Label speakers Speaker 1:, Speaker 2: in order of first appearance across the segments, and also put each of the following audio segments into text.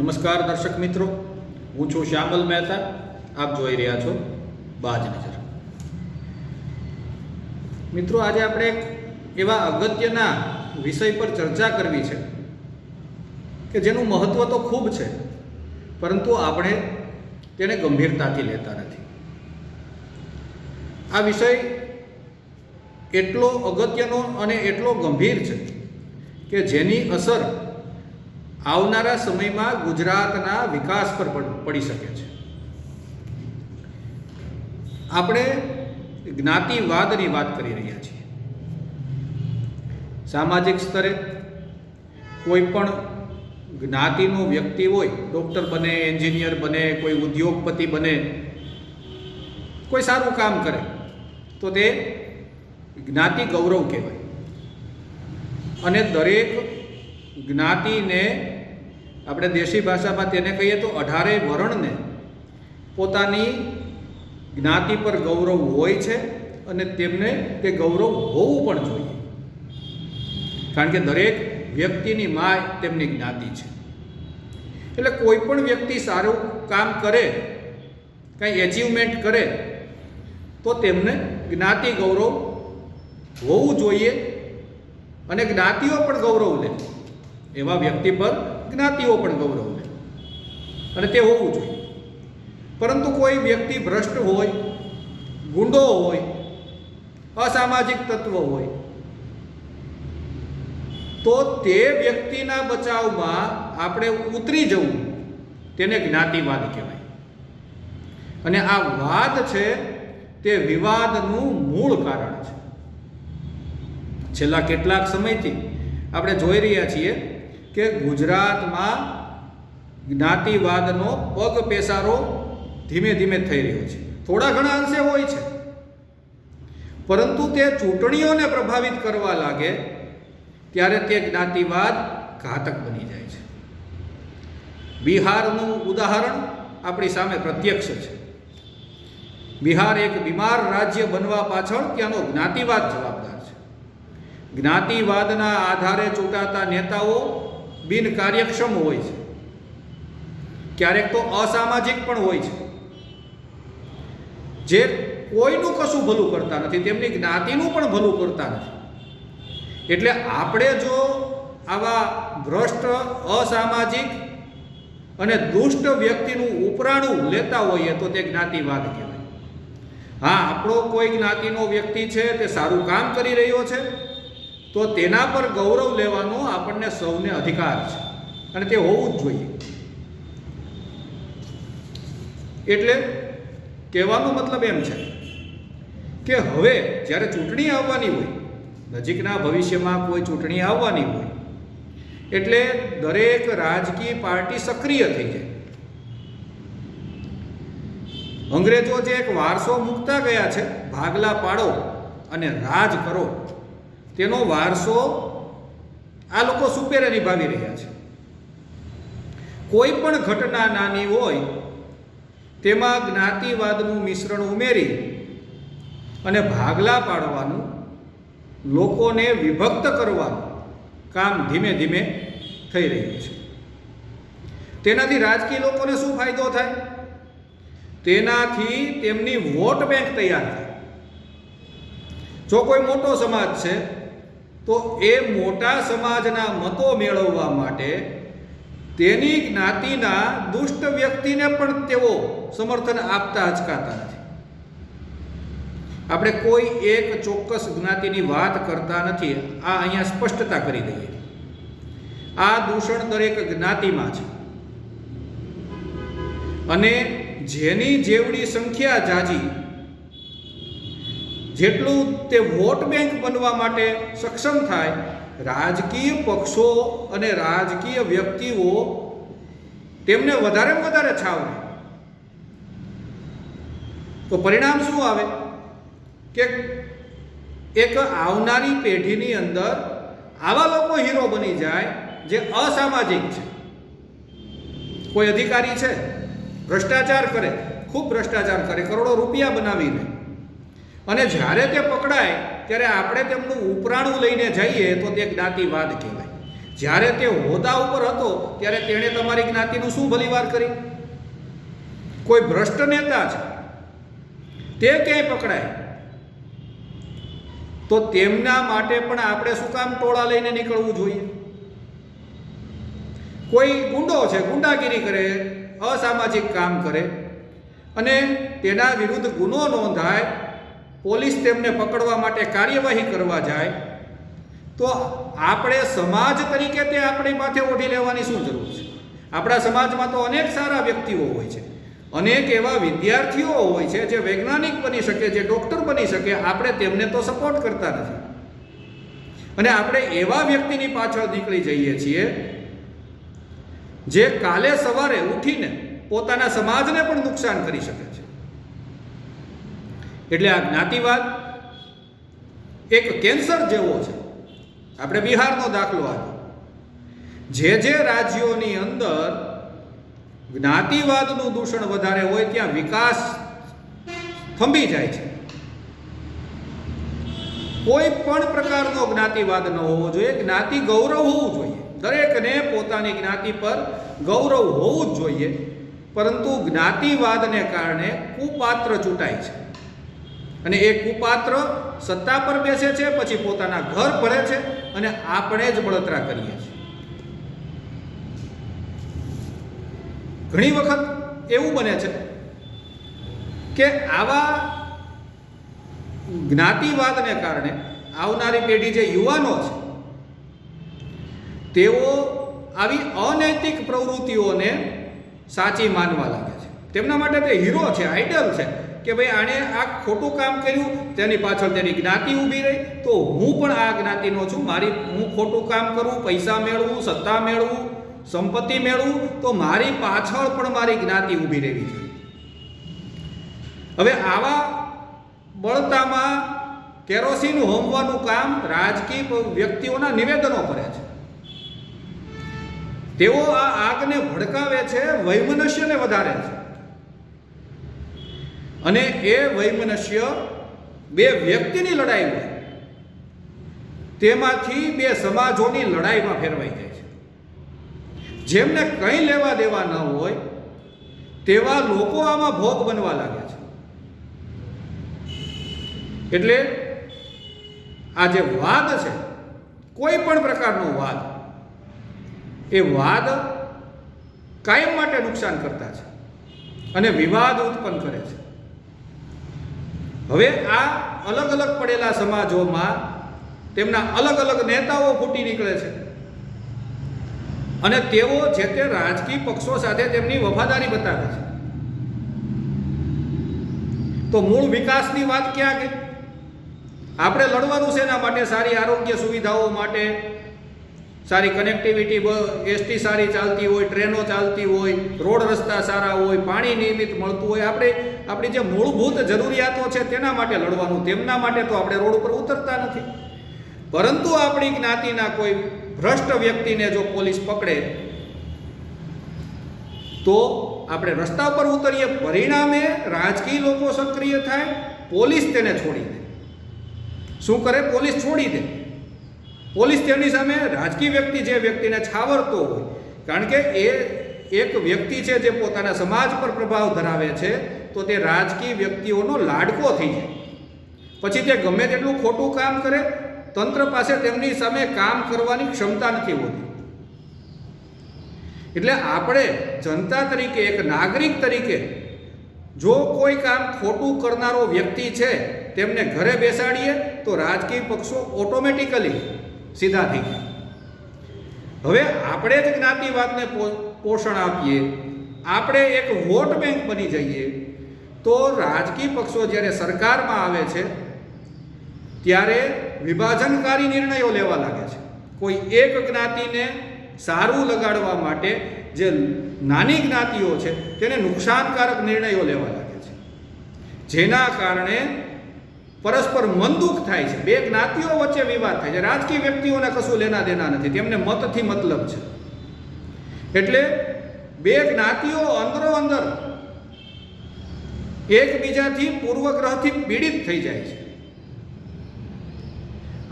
Speaker 1: નમસ્કાર દર્શક મિત્રો, હું છું શ્યામલ મહેતા. આપ જોઈ રહ્યા છો બાજ નજર. મિત્રો, આજે આપણે એક એવા અગત્યના વિષય પર ચર્ચા કરવી છે કે જેનું મહત્વ તો ખૂબ છે, પરંતુ આપણે તેને ગંભીરતાથી લેતા નથી. આ વિષય એટલો અગત્યનો અને એટલો ગંભીર છે કે જેની અસર આવનારા સમયમાં ગુજરાતના વિકાસ પર પડી શકે છે. આપણે જ્ઞાતિવાદની વાત કરી રહ્યા છીએ. સામાજિક સ્તરે કોઈ પણ જ્ઞાતિનો વ્યક્તિ હોય, ડૉક્ટર બને, એન્જિનિયર બને, કોઈ ઉદ્યોગપતિ બને, કોઈ સારું કામ કરે તો તે જ્ઞાતિ ગૌરવ કહેવાય. અને દરેક જ્ઞાતિને આપણે દેશી ભાષામાં તેને કહીએ તો 18 વર્ણને પોતાની જ્ઞાતિ પર ગૌરવ હોય છે અને તેમને તે ગૌરવ હોવું પણ જોઈએ, કારણ કે દરેક વ્યક્તિની માં તેમની જ્ઞાતિ છે. એટલે કોઈ પણ વ્યક્તિ સારું કામ કરે, કંઈ એચિવમેન્ટ કરે તો તેમને જ્ઞાતિ ગૌરવ હોવું જોઈએ અને જ્ઞાતિઓ પણ ગૌરવ લે. એવા વ્યક્તિ પર જ્ઞાતિઓ પણ ગૌરવ લે અને તે હોવું જોઈએ. પરંતુ કોઈ વ્યક્તિ ભ્રષ્ટ હોય, ગુંડો હોય, અસામાજિક તત્વ હોય તો તે વ્યક્તિના બચાવમાં આપણે ઉતરી જવું, તેને જ્ઞાતિવાદ કહેવાય. અને આ વાદ છે તે વિવાદનું મૂળ કારણ છે. છેલ્લા કેટલાક સમયથી આપણે જોઈ રહ્યા છીએ કે ગુજરાતમાં જ્ઞાતિવાદનો પગ પેસારો ધીમે ધીમે થઈ રહ્યો છે. થોડા ઘણા અંશે હોય છે, પરંતુ તે ચૂંટણીઓને પ્રભાવિત કરવા લાગે ત્યારે તે જ્ઞાતિવાદ ઘાતક બની જાય છે. બિહારનું ઉદાહરણ આપણી સામે પ્રત્યક્ષ છે. બિહાર એક બીમાર રાજ્ય બનવા પાછળ ત્યાંનો જ્ઞાતિવાદ જવાબદાર છે. જ્ઞાતિવાદના આધારે ચૂંટાતા નેતાઓ બિનકાર્યક્ષમ હોય છે, ક્યારેક તો અસામાજિક પણ હોય છે, જે કોઈનું કશું ભલું કરતા નથી, તેમની જ્ઞાતિનું પણ ભલું કરતા નથી. એટલે આપણે જો આવા ભ્રષ્ટ, અસામાજિક અને દુષ્ટ વ્યક્તિનું ઉપરાણું લેતા હોઈએ તો તે જ્ઞાતિવાદ કહેવાય. હા, આપણો કોઈ જ્ઞાતિનો વ્યક્તિ છે, તે સારું કામ કરી રહ્યો છે તો તેના પર ગૌરવ લેવાનો આપણને સૌને અધિકાર છે અને તે હોવું જ જોઈએ. એટલે કહેવાનો મતલબ એમ છે કે હવે જ્યારે ચૂંટણી આવવાની હોય, નજીકના ભવિષ્યમાં કોઈ ચૂંટણી આવવાની હોય, એટલે દરેક રાજકીય પાર્ટી સક્રિય થઈ જાય. અંગ્રેજો જે એક વારસો મૂકતા ગયા છે, ભાગલા પાડો અને રાજ કરો, તેનો વારસો આ લોકો સુપેરે નિભાવી રહ્યા છે. કોઈ પણ ઘટના નાની હોય તેમાં જ્ઞાતિવાદનું મિશ્રણ ઉમેરી અને ભાગલા પાડવાનું, લોકોને વિભક્ત કરવાનું કામ ધીમે ધીમે થઈ રહ્યું છે. તેનાથી રાજકીય લોકોને શું ફાયદો થાય? તેનાથી તેમની વોટ બેંક તૈયાર થાય. જો કોઈ મોટો સમાજ છે તો એ મોટા સમાજના મતો મેળવવા માટે તેની જ્ઞાતિના દુષ્ટ વ્યક્તિને પણ તેઓ સમર્થન આપતા અચકાતા નથી. આપણે કોઈ એક ચોક્કસ જ્ઞાતિની વાત કરતા નથી, આ અહીંયા સ્પષ્ટતા કરી દઈએ. આ દૂષણ દરેક જ્ઞાતિમાં છે અને જેની જેવડી સંખ્યા જાજી, જેટલું તે વોટ બેંક બનવા માટે સક્ષમ થાય, રાજકીય પક્ષો અને રાજકીય વ્યક્તિઓ તેમને વધારેમાં વધારે છાવરે. તો પરિણામ શું આવે કે એક આવનારી પેઢીની અંદર આવા લોકો હીરો બની જાય જે અસામાજિક છે. કોઈ અધિકારી છે, ભ્રષ્ટાચાર કરે, ખૂબ ભ્રષ્ટાચાર કરે, કરોડો રૂપિયા બનાવીને, અને જ્યારે તે પકડાય ત્યારે આપણે તેમનું ઉપરાણું લઈને જઈએ તો તે જ્ઞાતિવાદ કહેવાય. જ્યારે તે હોદ્દા ઉપર હતો ત્યારે તેણે તમારી જ્ઞાતિનું શું ભલીવાર કરી? કોઈ ભ્રષ્ટ નેતા છે તે ક્યાંય પકડાય તો તેમના માટે પણ આપણે શું કામ ટોળા લઈને નીકળવું જોઈએ? કોઈ ગુંડો છે, ગુંડાગીરી કરે, અસામાજિક કામ કરે અને તેના વિરુદ્ધ ગુનો નોંધાય, પોલીસ તેમને પકડવા માટે કાર્યવાહી કરવા જાય તો આપણે સમાજ તરીકે તે આપણી માથે ઓઢી લેવાની શું જરૂર છે? આપણા સમાજમાં તો અનેક સારા વ્યક્તિઓ હોય છે, અનેક એવા વિદ્યાર્થીઓ હોય છે જે વૈજ્ઞાનિક બની શકે, જે ડૉક્ટર બની શકે. આપણે તેમને તો સપોર્ટ કરતા નથી અને આપણે એવા વ્યક્તિની પાછળ નીકળી જઈએ છીએ જે કાલે સવારે ઉઠીને પોતાના સમાજને પણ નુકસાન કરી શકે છે. એટલે આ જ્ઞાતિવાદ એક કેન્સર જેવો છે. આપણે બિહારનો દાખલો આપ્યો. જે રાજ્યોની અંદર જ્ઞાતિવાદનું દૂષણ વધારે હોય ત્યાં વિકાસ થંભી જાય છે. કોઈ પણ પ્રકારનો જ્ઞાતિવાદ ન હોવો જોઈએ. જ્ઞાતિ ગૌરવ હોવું જોઈએ. દરેકને પોતાની જ્ઞાતિ પર ગૌરવ હોવું જ જોઈએ. પરંતુ જ્ઞાતિવાદને કારણે કુપાત્ર ચૂંટાય છે અને એ કુપાત્ર સત્તા પર બેસે છે, પછી પોતાના ઘર ભરે છે અને આપણે જ બળતરા કરીએ છીએ. ઘણી વખત એવું બને છે કે આવા જ્ઞાતિવાદને કારણે આવનારી પેઢી જે યુવાનો છે તેઓ આવી અનૈતિક પ્રવૃત્તિઓને સાચી માનવા લાગે છે. તેમના માટે તે હીરો છે, આઈડલ છે કે ભાઈ આણે આ ખોટું કામ કર્યું, તેની પાછળ તેની જ્ઞાતિ ઊભી રહી, તો હું પણ આ જ્ઞાતિનો છું, હું ખોટું કામ કરું, પૈસા મેળવું, સત્તા મેળવું, સંપત્તિ મેળવું, તો મારી પાછળ પણ મારી જ્ઞાતિ ઊભી રહેવી જોઈએ. હવે આવા બળતામાં કેરોસીન હોમવાનું કામ રાજકીય વ્યક્તિઓના નિવેદનો કરે છે. તેઓ આ આગને ભડકાવે છે, વૈમનસ્યને વધારે છે અને એ વૈમનસ્ય બે વ્યક્તિની લડાઈ હોય તેમાંથી બે સમાજોની લડાઈમાં ફેરવાઈ જાય છે. જેમને કંઈ લેવા દેવા ન હોય તેવા લોકો આમાં ભોગ બનવા લાગે છે. એટલે આ જે વાદ છે, કોઈ પણ પ્રકારનો વાદ, એ વાદ કાયમ માટે નુકસાન કરતા છે અને વિવાદ ઉત્પન્ન કરે છે. હવે આ અલગ અલગ પડેલા સમાજોમાં તેમના અલગ અલગ નેતાઓ ફૂટી નીકળે છે અને તેઓ જે તે રાજકીય પક્ષો સાથે તેમની વફાદારી બતાવે છે. તો મૂળ વિકાસની વાત ક્યાં ગઈ? આપણે લડવાનું છે એના માટે, સારી આરોગ્ય સુવિધાઓ માટે, સારી કનેક્ટિવિટી, એસટી સારી ચાલતી હોય, ટ્રેનો ચાલતી હોય, રોડ રસ્તા સારા હોય, પાણી નિયમિત મળતું હોય, આપણી જે મૂળભૂત જરૂરિયાતો છે તેના માટે લડવાનું. તેમના માટે તો આપણે રોડ ઉપર ઉતરતા નથી. પરંતુ આપણી જ્ઞાતિના કોઈ ભ્રષ્ટ વ્યક્તિને જો પોલીસ પકડે તો આપણે રસ્તા પર ઉતરીએ, પરિણામે રાજકીય લોકો સક્રિય થાય, પોલીસ તેને છોડી દે. શું કરે? પોલીસ છોડી દે. પોલીસ તેમની સામે, રાજકીય વ્યક્તિ જે વ્યક્તિને છાવરતો હોય, કારણ કે એ એક વ્યક્તિ છે જે પોતાના સમાજ પર પ્રભાવ ધરાવે છે, તો તે રાજકીય વ્યક્તિઓનો લાડકો થઈ જાય. પછી તે ગમે તેટલું ખોટું કામ કરે, તંત્ર પાસે તેમની સામે કામ કરવાની ક્ષમતા નથી હોતી. એટલે આપણે જનતા તરીકે, એક નાગરિક તરીકે, જો કોઈ કામ ખોટું કરનારો વ્યક્તિ છે તેમને ઘરે બેસાડીએ તો રાજકીય પક્ષો ઓટોમેટિકલી સીધા થઈ જાય. હવે આપણે જ જ્ઞાતિવાદને પોષણ આપીએ, આપણે એક વોટ બેંક બની જઈએ, તો રાજકીય પક્ષો જ્યારે સરકારમાં આવે છે ત્યારે વિભાજનકારી નિર્ણયો લેવા લાગે છે. કોઈ એક જ્ઞાતિને સારું લગાડવા માટે જે નાની જ્ઞાતિઓ છે તેને નુકસાનકારક નિર્ણયો લેવા લાગે છે, જેના કારણે પરસ્પર મનદુખ થાય છે. બે જ્ઞાતિઓ વચ્ચે વિવાદ થાય છે. રાજકીય વ્યક્તિઓને કશું લેના દેના નથી, તેમને મતથી મતલબ છે. એટલે બે જ્ઞાતિઓ અંદરો અંદર એકબીજાથી પૂર્વગ્રહથી પીડિત થઈ જાય છે.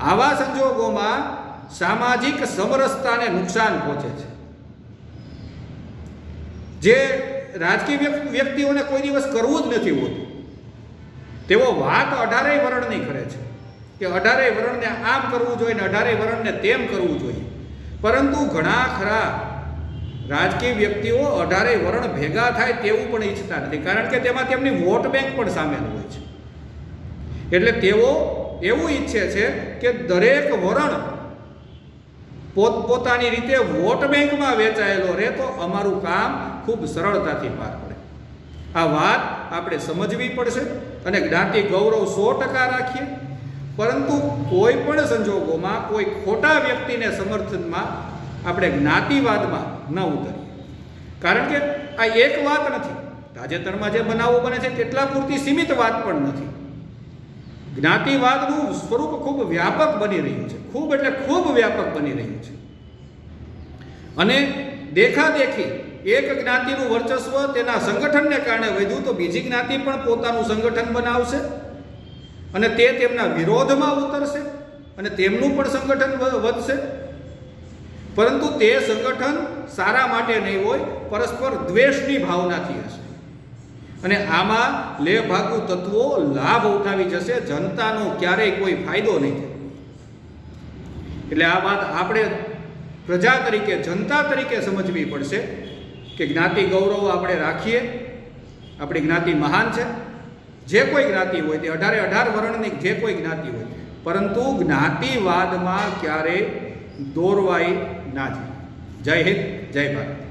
Speaker 1: આવા સંજોગોમાં સામાજિક સમરસતાને નુકસાન પહોંચે છે. જે રાજકીય વ્યક્તિઓને કોઈ દિવસ કરવું જ નથી હોતું, તેઓ વાત 18 વર્ણની કરે છે કે 18 વર્ણને આમ કરવું જોઈએ ને 18 વર્ણને તેમ કરવું જોઈએ. પરંતુ ઘણા ખરા રાજકીય વ્યક્તિઓ 18 વર્ણ ભેગા થાય તેવું પણ ઈચ્છતા નથી, કારણ કે તેમાં તેમની વોટ બેંક પણ સામેલ હોય છે. એટલે તેઓ એવું ઈચ્છે છે કે દરેક વર્ણ પોતપોતાની રીતે વોટ બેંકમાં વેચાયેલો રહે તો અમારું કામ ખૂબ સરળતાથી પાર પડે. આ વાત આપણે સમજવી પડશે અને જ્ઞાતિ ગૌરવ 100% રાખીએ, પરંતુ કોઈ પણ સંજોગોમાં કોઈ ખોટા વ્યક્તિને સમર્થનમાં આપણે જ્ઞાતિવાદમાં ન ઉતરીએ. કારણ કે આ એક વાત નથી, તાજેતરમાં જે બનાવો બને છે તેટલા પૂરતી સીમિત વાત પણ નથી. જ્ઞાતિવાદનું સ્વરૂપ ખૂબ વ્યાપક બની રહ્યું છે, ખૂબ એટલે ખૂબ વ્યાપક બની રહ્યું છે. અને દેખાદેખી એક જ્ઞાતિનું વર્ચસ્વ તેના સંગઠનને કારણે વધ્યું તો બીજી જ્ઞાતિ પણ પોતાનું સંગઠન બનાવશે અને તે તેમના વિરોધમાં ઉતરશે અને તેમનું પણ સંગઠન વધશે. પરંતુ તે સંગઠન સારા માટે નહીં હોય, પરસ્પર દ્વેષની ભાવનાથી હશે. અને આમાં લેભાગુ તત્વો લાભ ઉઠાવી જશે, જનતાનો ક્યારેય કોઈ ફાયદો નહીં થાય. એટલે આ વાત આપણે પ્રજા તરીકે, જનતા તરીકે સમજવી પડશે કે જ્ઞાતિ ગૌરવ આપણે રાખીએ. આપણી જ્ઞાતિ મહાન છે, જે કોઈ જ્ઞાતિ હોય તે 18 વર્ણની જે કોઈ જ્ઞાતિ હોય, પરંતુ જ્ઞાતિવાદમાં ક્યારેય દોરવાઈ ના જાય. જય હિન્દ, જય ભારત.